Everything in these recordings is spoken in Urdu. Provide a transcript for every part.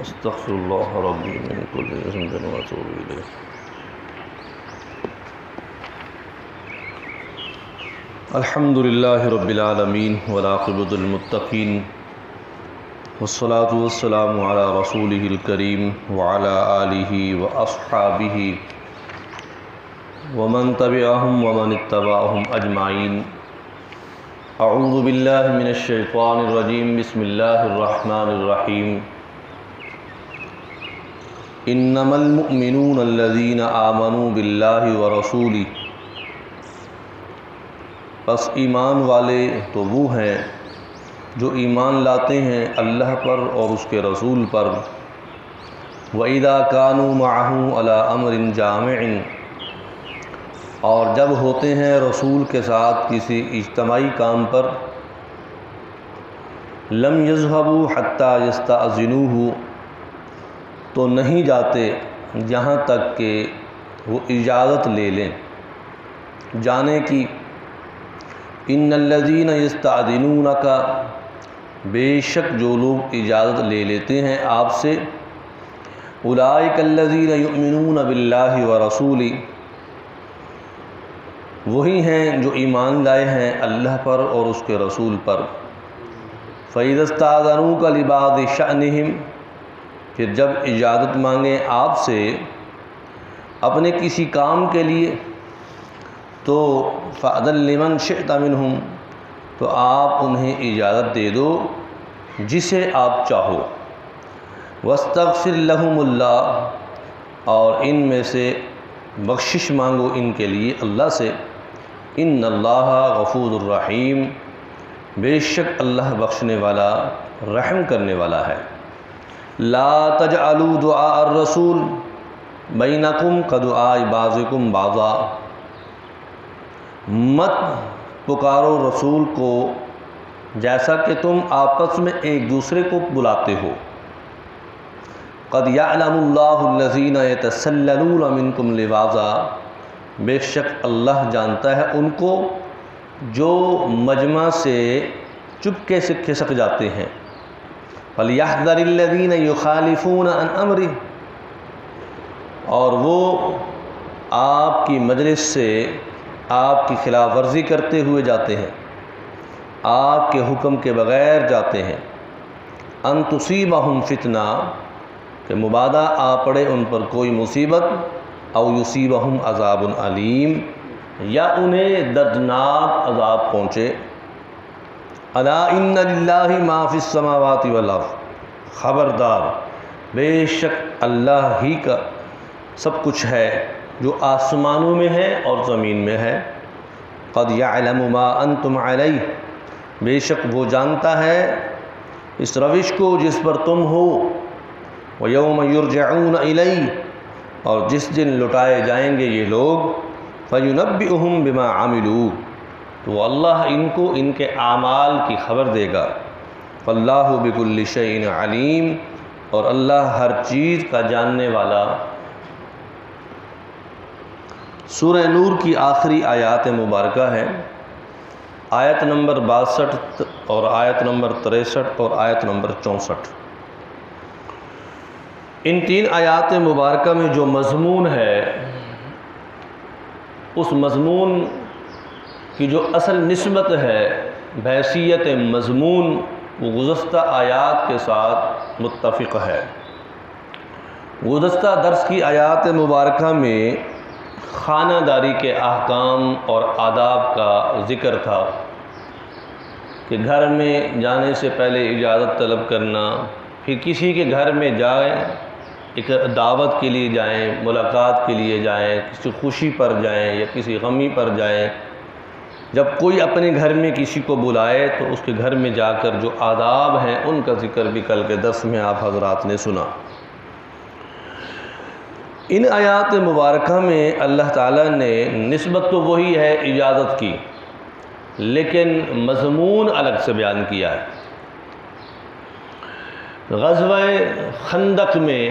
استغفر اللہ ربی من کل ذنب واتوب الیہ۔ الحمد للہ رب العالمین والعاقبۃ للمتقین والصلاة والسلام علی رسولہ الکریم وعلی آلہ واصحابہ ومن تبعہم ومن اتبعہم اجمعین۔ اعوذ باللہ من الشیطان الرجیم، بسم اللہ الرحمن الرحیم۔ انما المؤمنون الذین آمنوا باللہ ورسولہ، پس ایمان والے تو وہ ہیں جو ایمان لاتے ہیں اللہ پر اور اس کے رسول پر۔ وَإِذَا كَانُوا مَعَهُ عَلَىٰ أَمْرٍ جَامِعٍ، اور جب ہوتے ہیں رسول کے ساتھ کسی اجتماعی کام پر، لَمْ يَذْهَبُوا حَتَّى يَسْتَأْذِنُوهُ، تو نہیں جاتے یہاں تک کہ وہ اجازت لے لیں جانے کی۔ ان الذین یستأذنونک، بے شک جو لوگ اجازت لے لیتے ہیں آپ سے، اولئک الذین یؤمنون باللہ ورسولہ، وہی ہیں جو ایمان لائے ہیں اللہ پر اور اس کے رسول پر۔ فَإِذَا اسْتَأْذَنُوكَ لِبَعْضِ شَأْنِهِمْ، پھر جب اجازت مانگیں آپ سے اپنے کسی کام کے لیے، تو فَأْذَن لِمَنْ شِئْتَ مِنْهُمْ، تو آپ انہیں اجازت دے دو جسے آپ چاہو۔ وَاسْتَغْفِرْ لَهُمُ اللَّهُ، اور ان میں سے بخشش مانگو ان کے لیے اللہ سے۔ ان اللہ غفور الرحیم، بے شک اللہ بخشنے والا رحم کرنے والا ہے۔ لا تجعلوا دعاء الرسول بینکم کدعاء بعضکم بعضا، مت پکارو رسول کو جیسا کہ تم آپس میں ایک دوسرے کو بلاتے ہو۔ قد یعلم اللہ الذین یتسللون منکم لواذا، بے شک اللہ جانتا ہے ان کو جو مجمع سے چپکے سے کھسک جاتے ہیں۔ فَلْيَحْذَرِ الَّذِينَ يُخَالِفُونَ عَنْ أَمْرِهِ، اور وہ آپ کی مجلس سے آپ کی خلاف ورزی کرتے ہوئے جاتے ہیں، آپ کے حکم کے بغیر جاتے ہیں۔ ان تصیبہم فتنہ، کہ مبادا آ پڑے ان پر کوئی مصیبت، او یصیبہم عذاب علیم، یا انہیں دردناک عذاب پہنچے۔ الا ان للہ ما فی السماوات والارض، خبردار بے شک اللہ ہی کا سب کچھ ہے جو آسمانوں میں ہے اور زمین میں ہے۔ قد یعلم ما انتم علیہ، بے شک وہ جانتا ہے اس روش کو جس پر تم ہو۔ ویوم یرجعون الیہ، اور جس دن لٹائے جائیں گے یہ لوگ، فینبئہم بما عملوا، تو اللہ ان کو ان کے اعمال کی خبر دے گا۔ واللہ بکل شیء علیم، اور اللہ ہر چیز کا جاننے والا۔ سورہ نور کی آخری آیات مبارکہ ہے، آیت نمبر 62 اور آیت نمبر 63 اور آیت نمبر 64۔ ان تین آیات مبارکہ میں جو مضمون ہے، اس مضمون کی جو اصل نسبت ہے بحیثیت مضمون، وہ گزشتہ آیات کے ساتھ متفق ہے۔ گزشتہ درس کی آیات مبارکہ میں خانہ داری کے احکام اور آداب کا ذکر تھا کہ گھر میں جانے سے پہلے اجازت طلب کرنا، پھر کسی کے گھر میں جائیں، ایک دعوت کے لیے جائیں، ملاقات کے لیے جائیں، کسی خوشی پر جائیں یا کسی غمی پر جائیں، جب کوئی اپنے گھر میں کسی کو بلائے تو اس کے گھر میں جا کر جو آداب ہیں ان کا ذکر بھی کل کے درس میں آپ حضرات نے سنا۔ ان آیات مبارکہ میں اللہ تعالیٰ نے نسبت تو وہی ہے اجازت کی، لیکن مضمون الگ سے بیان کیا ہے۔ غزوہ خندق میں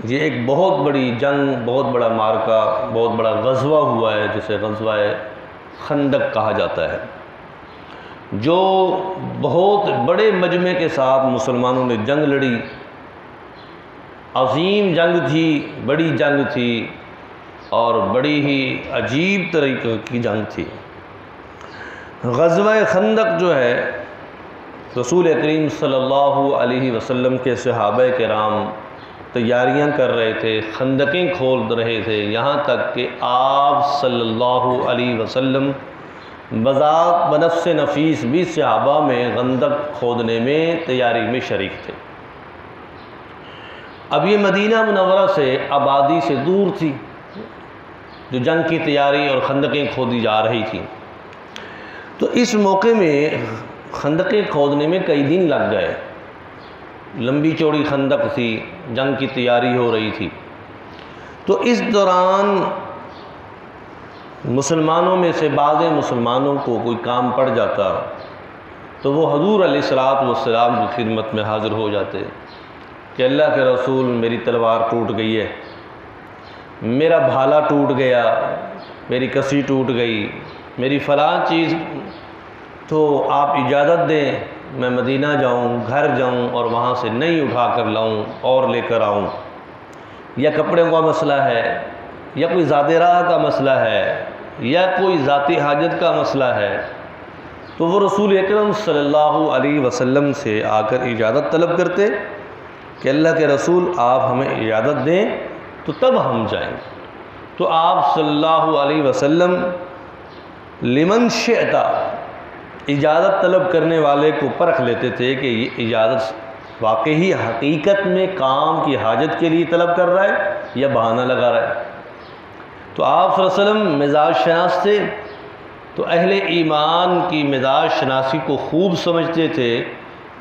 یہ ایک بہت بڑی جنگ، بہت بڑا معرکہ، بہت بڑا غزوہ ہوا ہے جسے غزوہ خندق کہا جاتا ہے۔ جو بہت بڑے مجمع کے ساتھ مسلمانوں نے جنگ لڑی، عظیم جنگ تھی، بڑی جنگ تھی اور بڑی ہی عجیب طریقے کی جنگ تھی۔ غزوہ خندق جو ہے، رسول کریم صلی اللہ علیہ وسلم کے صحابہ کرام تیاریاں کر رہے تھے، خندقیں کھود رہے تھے، یہاں تک کہ آپ صلی اللہ علیہ وسلم بذات بنفس نفیس بھی صحابہ میں خندق کھودنے میں تیاری میں شریک تھے۔ اب یہ مدینہ منورہ سے آبادی سے دور تھی جو جنگ کی تیاری اور خندقیں کھودی جا رہی تھیں، تو اس موقع میں خندقیں کھودنے میں کئی دن لگ گئے۔ لمبی چوڑی خندق تھی، جنگ کی تیاری ہو رہی تھی، تو اس دوران مسلمانوں میں سے بعض مسلمانوں کو کوئی کام پڑ جاتا تو وہ حضور علیہ السلام کی خدمت میں حاضر ہو جاتے کہ اللہ کے رسول میری تلوار ٹوٹ گئی ہے، میرا بھالا ٹوٹ گیا، میری کسی ٹوٹ گئی، میری فلاں چیز، تو آپ اجازت دیں میں مدینہ جاؤں، گھر جاؤں اور وہاں سے نئی اٹھا کر لاؤں اور لے کر آؤں، یا کپڑوں کا مسئلہ ہے، یا کوئی ذاتی راہ کا مسئلہ ہے، یا کوئی ذاتی حاجت کا مسئلہ ہے، تو وہ رسول اکرم صلی اللہ علیہ وسلم سے آ کر اجازت طلب کرتے کہ اللہ کے رسول آپ ہمیں اجازت دیں تو تب ہم جائیں۔ تو آپ صلی اللہ علیہ وسلم لمن شئتا، اجازت طلب کرنے والے کو پرکھ لیتے تھے کہ یہ اجازت واقعی حقیقت میں کام کی حاجت کے لیے طلب کر رہا ہے یا بہانہ لگا رہا ہے۔ تو آپ صلی اللہ علیہ وسلم مزاج شناس تھے، تو اہل ایمان کی مزاج شناسی کو خوب سمجھتے تھے،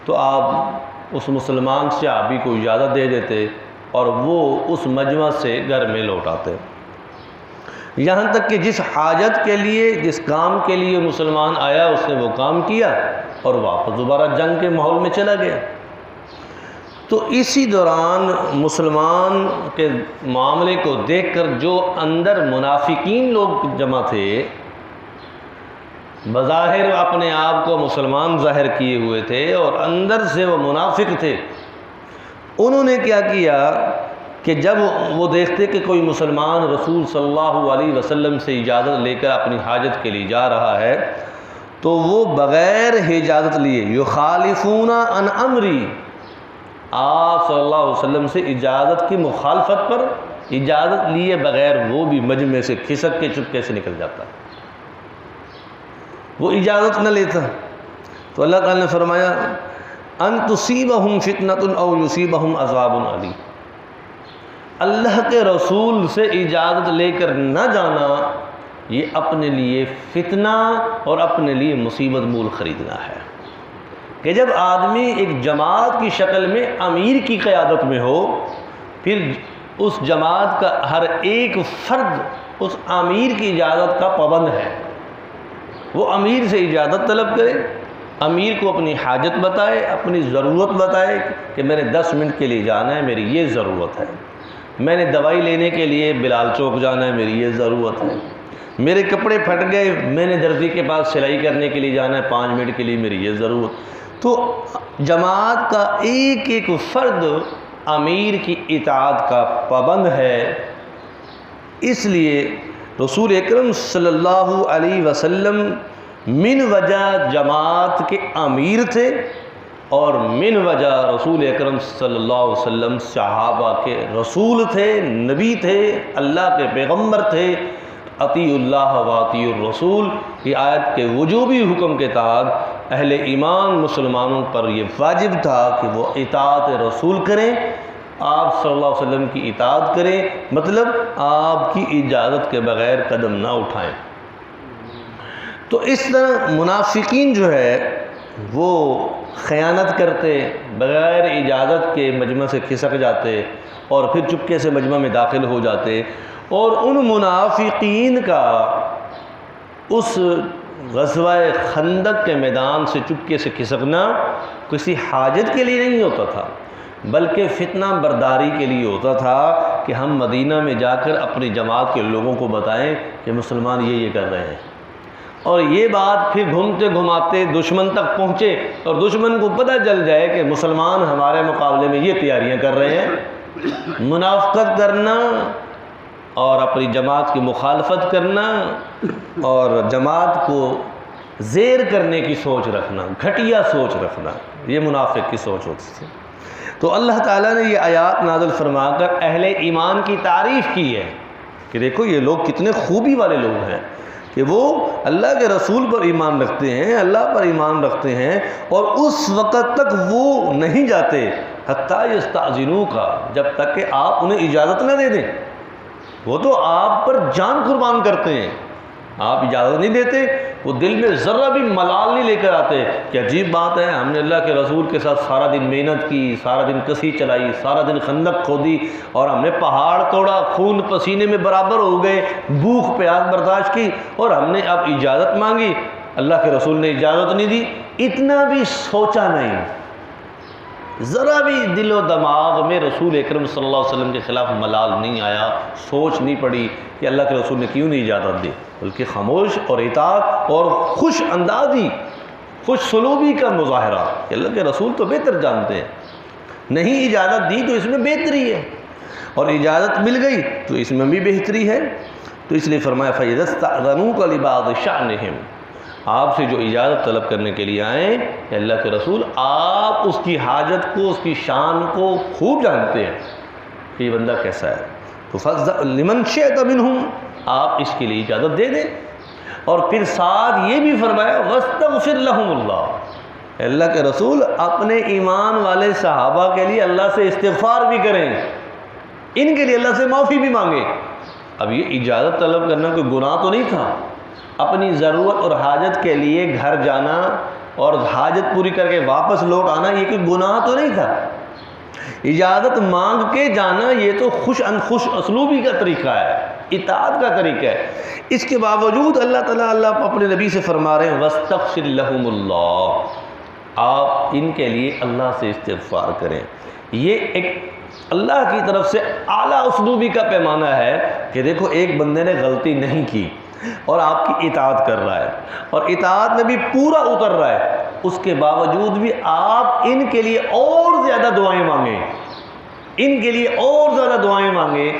تو آپ اس مسلمان صحابی کو اجازت دے دیتے اور وہ اس مجمع سے گھر میں لوٹ آتے، یہاں تک کہ جس حاجت کے لیے، جس کام کے لیے مسلمان آیا اس نے وہ کام کیا اور واپس دوبارہ جنگ کے ماحول میں چلا گیا۔ تو اسی دوران مسلمان کے معاملے کو دیکھ کر جو اندر منافقین لوگ جمع تھے، بظاہر اپنے آپ کو مسلمان ظاہر کیے ہوئے تھے اور اندر سے وہ منافق تھے، انہوں نے کیا کیا کہ جب وہ دیکھتے کہ کوئی مسلمان رسول صلی اللہ علیہ وسلم سے اجازت لے کر اپنی حاجت کے لیے جا رہا ہے تو وہ بغیر اجازت لیے یخالفون عن امری، آپ صلی اللہ علیہ وسلم سے اجازت کی مخالفت پر اجازت لیے بغیر وہ بھی مجمع سے کھسک کے چپکے سے نکل جاتا، وہ اجازت نہ لیتا۔ تو اللہ تعالیٰ نے فرمایا ان تصیبہم فتنۃ او یصیبہم عذاب علیم، اللہ کے رسول سے اجازت لے کر نہ جانا یہ اپنے لیے فتنہ اور اپنے لیے مصیبت مول خریدنا ہے، کہ جب آدمی ایک جماعت کی شکل میں امیر کی قیادت میں ہو، پھر اس جماعت کا ہر ایک فرد اس امیر کی اجازت کا پابند ہے، وہ امیر سے اجازت طلب کرے، امیر کو اپنی حاجت بتائے، اپنی ضرورت بتائے کہ میں نے 10 منٹ کے لیے جانا ہے، میری یہ ضرورت ہے، میں نے دوائی لینے کے لیے بلال چوک جانا ہے، میری یہ ضرورت ہے، میرے کپڑے پھٹ گئے، میں نے درزی کے پاس سلائی کرنے کے لیے جانا ہے 5 منٹ کے لیے، میری یہ ضرورت۔ تو جماعت کا ایک ایک فرد امیر کی اطاعت کا پابند ہے، اس لیے رسول اکرم صلی اللہ علیہ وسلم من وجہ جماعت کے امیر تھے اور من وجہ رسول اکرم صلی اللہ علیہ وسلم صحابہ کے رسول تھے، نبی تھے، اللہ کے پیغمبر تھے۔ اطیعوا اللہ و اطیعوا الرسول، یہ آیت کے وجوبی حکم کے تحت اہل ایمان مسلمانوں پر یہ واجب تھا کہ وہ اطاعت رسول کریں، آپ صلی اللہ علیہ وسلم کی اطاعت کریں، مطلب آپ کی اجازت کے بغیر قدم نہ اٹھائیں۔ تو اس طرح منافقین جو ہے وہ خیانت کرتے، بغیر اجازت کے مجمع سے کھسک جاتے اور پھر چپکے سے مجمع میں داخل ہو جاتے، اور ان منافقین کا اس غزوہ خندق کے میدان سے چپکے سے کھسکنا کسی حاجت کے لیے نہیں ہوتا تھا، بلکہ فتنہ برداری کے لیے ہوتا تھا کہ ہم مدینہ میں جا کر اپنی جماعت کے لوگوں کو بتائیں کہ مسلمان یہ کر رہے ہیں، اور یہ بات پھر گھومتے گھماتے دشمن تک پہنچے اور دشمن کو پتہ چل جائے کہ مسلمان ہمارے مقابلے میں یہ تیاریاں کر رہے ہیں، منافقت کرنا اور اپنی جماعت کی مخالفت کرنا اور جماعت کو زیر کرنے کی سوچ رکھنا، گھٹیا سوچ رکھنا، یہ منافق کی سوچ ہوتی تھی۔ تو اللہ تعالیٰ نے یہ آیات نازل فرما کر اہل ایمان کی تعریف کی ہے کہ دیکھو یہ لوگ کتنے خوبی والے لوگ ہیں کہ وہ اللہ کے رسول پر ایمان رکھتے ہیں، اللہ پر ایمان رکھتے ہیں، اور اس وقت تک وہ نہیں جاتے حتیٰ یستأذنوک، جب تک کہ آپ انہیں اجازت نہ دے دیں۔ وہ تو آپ پر جان قربان کرتے ہیں، آپ اجازت نہیں دیتے، وہ دل میں ذرہ بھی ملال نہیں لے کر آتے کہ عجیب بات ہے، ہم نے اللہ کے رسول کے ساتھ سارا دن محنت کی، سارا دن کسی چلائی، سارا دن خندق کھودی، اور ہم نے پہاڑ توڑا، خون پسینے میں برابر ہو گئے، بھوک پیاس برداشت کی، اور ہم نے اب اجازت مانگی، اللہ کے رسول نے اجازت نہیں دی۔ اتنا بھی سوچا نہیں، ذرا بھی دل و دماغ میں رسول اکرم صلی اللہ علیہ وسلم کے خلاف ملال نہیں آیا، سوچ نہیں پڑی کہ اللہ کے رسول نے کیوں نہیں اجازت دی، بلکہ خاموش اور اطاعت اور خوش اندازی، خوش سلوکی کا مظاہرہ کہ اللہ کے رسول تو بہتر جانتے ہیں، نہیں اجازت دی تو اس میں بہتری ہے، اور اجازت مل گئی تو اس میں بھی بہتری ہے۔ تو اس لیے فرمایا فَإِذَا اسْتَأْذَنُوكَ لِبَعْضِ شَأْنِهِمْ، آپ سے جو اجازت طلب کرنے کے لیے آئیں کہ اللہ کے رسول آپ اس کی حاجت کو، اس کی شان کو خوب جانتے ہیں کہ یہ بندہ کیسا ہے، تو فَأْذَن لِمَنْ شِئْتَ مِنْهُمْ، آپ اس کے لیے اجازت دے دیں۔ اور پھر ساتھ یہ بھی فرمایا وَاسْتَغْفِرْ لَهُمُ اللَّهُ، اللہ کے رسول اپنے ایمان والے صحابہ کے لیے اللہ سے استغفار بھی کریں، ان کے لیے اللہ سے معافی بھی مانگیں۔ اب یہ اجازت طلب کرنا کوئی گناہ تو نہیں تھا، اپنی ضرورت اور حاجت کے لیے گھر جانا اور حاجت پوری کر کے واپس لوٹ آنا یہ کوئی گناہ تو نہیں تھا، اجازت مانگ کے جانا یہ تو خوش اسلوبی کا طریقہ ہے، اطاعت کا طریقہ ہے۔ اس کے باوجود اللہ تعالیٰ اپنے نبی سے فرما رہے ہیں وَاسْتَغْفِرْ لَهُمُ اللَّهُ، آپ ان کے لیے اللہ سے استغفار کریں۔ یہ ایک اللہ کی طرف سے اعلیٰ اسلوبی کا پیمانہ ہے کہ دیکھو ایک بندے نے غلطی نہیں کی اور آپ کی اطاعت کر رہا ہے اور اطاعت میں بھی پورا اتر رہا ہے، اس کے باوجود بھی آپ ان کے لیے اور زیادہ دعائیں مانگیں، ان کے لیے اور زیادہ دعائیں مانگیں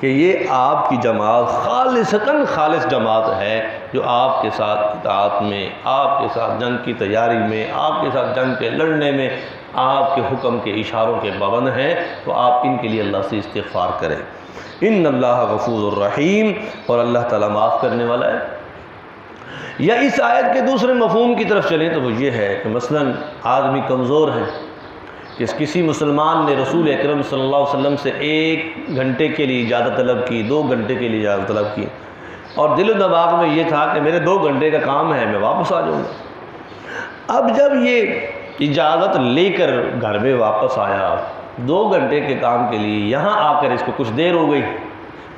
کہ یہ آپ کی جماعت خالصتاً خالص جماعت ہے جو آپ کے ساتھ اطاعت میں، آپ کے ساتھ جنگ کی تیاری میں، آپ کے ساتھ جنگ کے لڑنے میں آپ کے حکم کے اشاروں کے پابند ہیں، تو آپ ان کے لیے اللہ سے استغفار کریں۔ ان اللہ غفور الرحیم، اور اللہ تعالیٰ معاف کرنے والا ہے۔ یا اس آیت کے دوسرے مفہوم کی طرف چلیں تو وہ یہ ہے کہ مثلاً آدمی کمزور ہے، کہ کسی مسلمان نے رسول اکرم صلی اللہ علیہ وسلم سے 1 گھنٹے کے لیے اجازت طلب کی، 2 گھنٹے کے لیے اجازت طلب کی، اور دل و دماغ میں یہ تھا کہ میرے 2 گھنٹے کا کام ہے، میں واپس آ جاؤں گا۔ اب جب یہ اجازت لے کر گھر میں واپس آیا 2 گھنٹے کے کام کے لیے، یہاں آ کر اس کو کچھ دیر ہو گئی،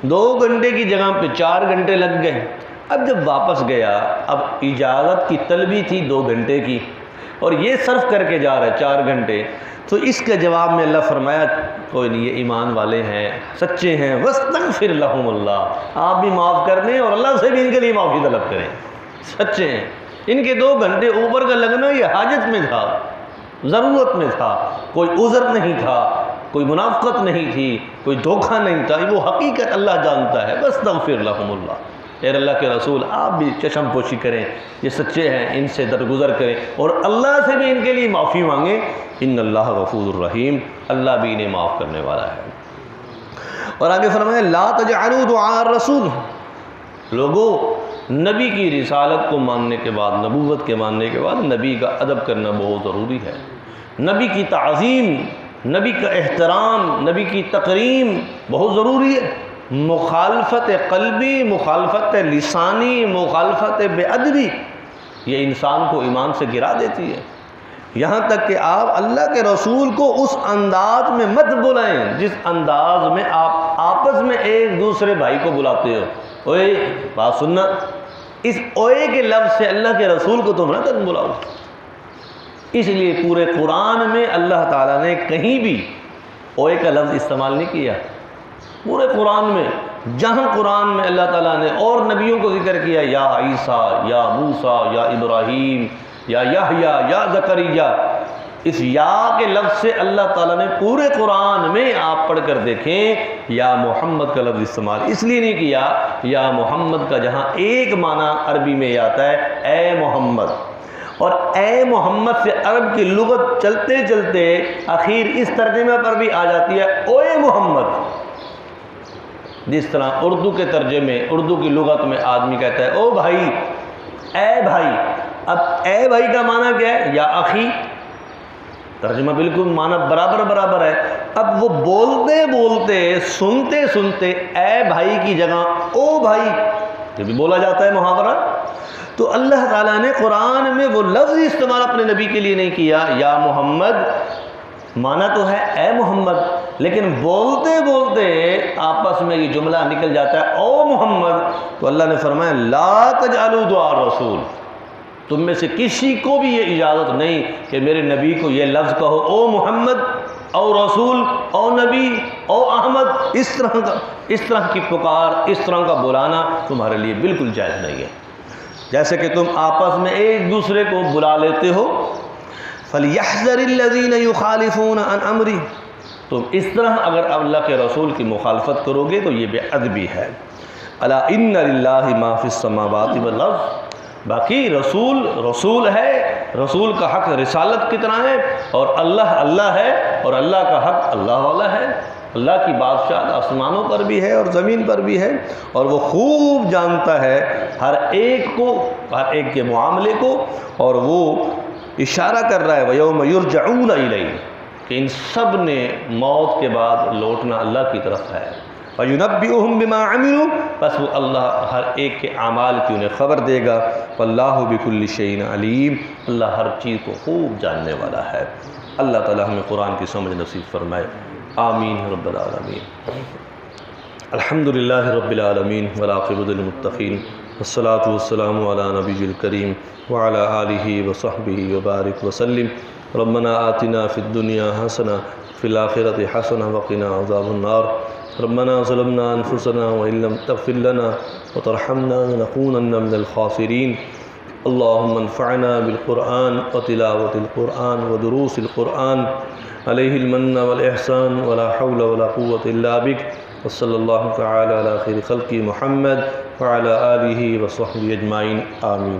2 گھنٹے کی جگہ پہ 4 گھنٹے لگ گئے۔ اب جب واپس گیا، اب اجازت کی طلبی تھی 2 گھنٹے کی، اور یہ صرف کر کے جا رہا ہے 4 گھنٹے، تو اس کے جواب میں اللہ فرمایا کوئی نہیں، یہ ایمان والے ہیں، سچے ہیں، وَاسْتَغْفِرْ لَهُمُ اللَّهُ، آپ بھی معاف کر دیں اور اللہ سے بھی ان کے لیے معافی طلب کریں، سچے ہیں۔ ان کے 2 گھنٹے اوپر کا لگنا یہ حاجت میں تھا، ضرورت میں تھا، کوئی عذر نہیں تھا، کوئی منافقت نہیں تھی، کوئی دھوکہ نہیں تھا، وہ حقیقت اللہ جانتا ہے۔ وَاسْتَغْفِرْ لَهُمُ اللَّهُ، اے اللہ کے رسول آپ بھی چشم پوشی کریں، یہ سچے ہیں، ان سے درگزر کریں اور اللہ سے بھی ان کے لیے معافی مانگیں۔ ان اللہ غفور الرحیم، اللہ بھی انہیں معاف کرنے والا ہے۔ اور آگے فرمایا لا تجعلوا دعاء الرسول، لوگوں نبی کی رسالت کو ماننے کے بعد، نبوت کے ماننے کے بعد نبی کا ادب کرنا بہت ضروری ہے، نبی کی تعظیم، نبی کا احترام، نبی کی تکریم بہت ضروری ہے۔ مخالفت قلبی، مخالفت لسانی، مخالفت بے ادبی یہ انسان کو ایمان سے گرا دیتی ہے، یہاں تک کہ آپ اللہ کے رسول کو اس انداز میں مت بلائیں جس انداز میں آپ آپس میں ایک دوسرے بھائی کو بلاتے ہو۔ اوئے بات سننا، اس اوئے کے لفظ سے اللہ کے رسول کو تم نہ تک بلاؤ۔ اس لیے پورے قرآن میں اللہ تعالیٰ نے کہیں بھی اوئے کا لفظ استعمال نہیں کیا، پورے قرآن میں جہاں قرآن میں اللہ تعالیٰ نے اور نبیوں کو ذکر کیا، یا عیسیٰ، یا موسیٰ، یا ابراہیم، یا یحییٰ، یا زکریا، اس یا کے لفظ سے اللہ تعالیٰ نے پورے قرآن میں آپ پڑھ کر دیکھیں یا محمد کا لفظ استعمال اس لیے نہیں کیا، یا محمد کا جہاں ایک معنی عربی میں یہ آتا ہے اے محمد، اور اے محمد سے عرب کی لغت چلتے چلتے آخر اس ترجمے پر بھی آ جاتی ہے اوے محمد، جس طرح اردو کے ترجمے، اردو کی لغت میں آدمی کہتا ہے او بھائی، اے بھائی، اب اے بھائی کا معنی کیا ہے؟ یا اخی، ترجمہ بالکل معنی برابر ہے۔ اب وہ بولتے بولتے سنتے سنتے اے بھائی کی جگہ او بھائی یہ بھی بولا جاتا ہے محاورہ، تو اللہ تعالیٰ نے قرآن میں وہ لفظ استعمال اپنے نبی کے لیے نہیں کیا یا محمد، معنی تو ہے اے محمد، لیکن بولتے بولتے آپس میں یہ جملہ نکل جاتا ہے او محمد، تو اللہ نے فرمایا لا تجعلوا دعاء الرسول، تم میں سے کسی کو بھی یہ اجازت نہیں کہ میرے نبی کو یہ لفظ کہو او محمد او رسول او نبی او احمد، اس طرح کی پکار، اس طرح کا بلانا تمہارے لیے بالکل جائز نہیں ہے، جیسے کہ تم آپس میں ایک دوسرے کو بلا لیتے ہو فَلْيَحْذَرِ الَّذِينَ يُخَالِفُونَ عَنْ أَمْرِهِ، تم اس طرح اگر اللہ کے رسول کی مخالفت کرو گے تو یہ بے ادبی ہے۔ الا ان للہ ما فی السماوات والارض، باقی رسول ہے، رسول کا حق رسالت کتنا ہے، اور اللہ ہے، اور اللہ کا حق اللہ والا ہے، اللہ کی بادشاہت آسمانوں پر بھی ہے اور زمین پر بھی ہے، اور وہ خوب جانتا ہے ہر ایک کو، ہر ایک کے معاملے کو، اور وہ اشارہ کر رہا ہے وَيَوْمَ يُرْجَعُونَ إِلَيْهِ کہ ان سب نے موت کے بعد لوٹنا اللہ کی طرف ہے، وَيُنَبِّئُهُم بِمَا عَمِلُوا، بس وہ اللہ ہر ایک کے اعمال کی انہیں خبر دے گا، وَاللَّهُ بِكُلِّ شَيْءٍ عَلِيمٌ، اللہ ہر چیز کو خوب جاننے والا ہے۔ اللہ تعالی ہمیں قرآن کی سمجھ نصیب فرمائے، آمین رب العالمین۔ الحمدللہ رب العالمین والعاقبۃ للمتقین، والصلاة والسلام علی نبی الکریم وعلی آلہ وصحبہ وبارک وسلم۔ ربنا آتنا فی الدنیا حسنہ فی الآخرۃ حسنہ وقنا عذاب النار۔ ربنا ظلمنا انفسنا وإن لم تغفر لنا وترحمنا لنكونن من الخاسرین۔ اللهم انفعنا بالقرآن وتلاوة القرآن ودروس القرآن، علیہ المن والإحسان ولا حول ولا قوة إلا بك، وصلی اللہ تعالی علی خیر خلق محمد وعلی آلہ وصحبہ اجمعین، آمین۔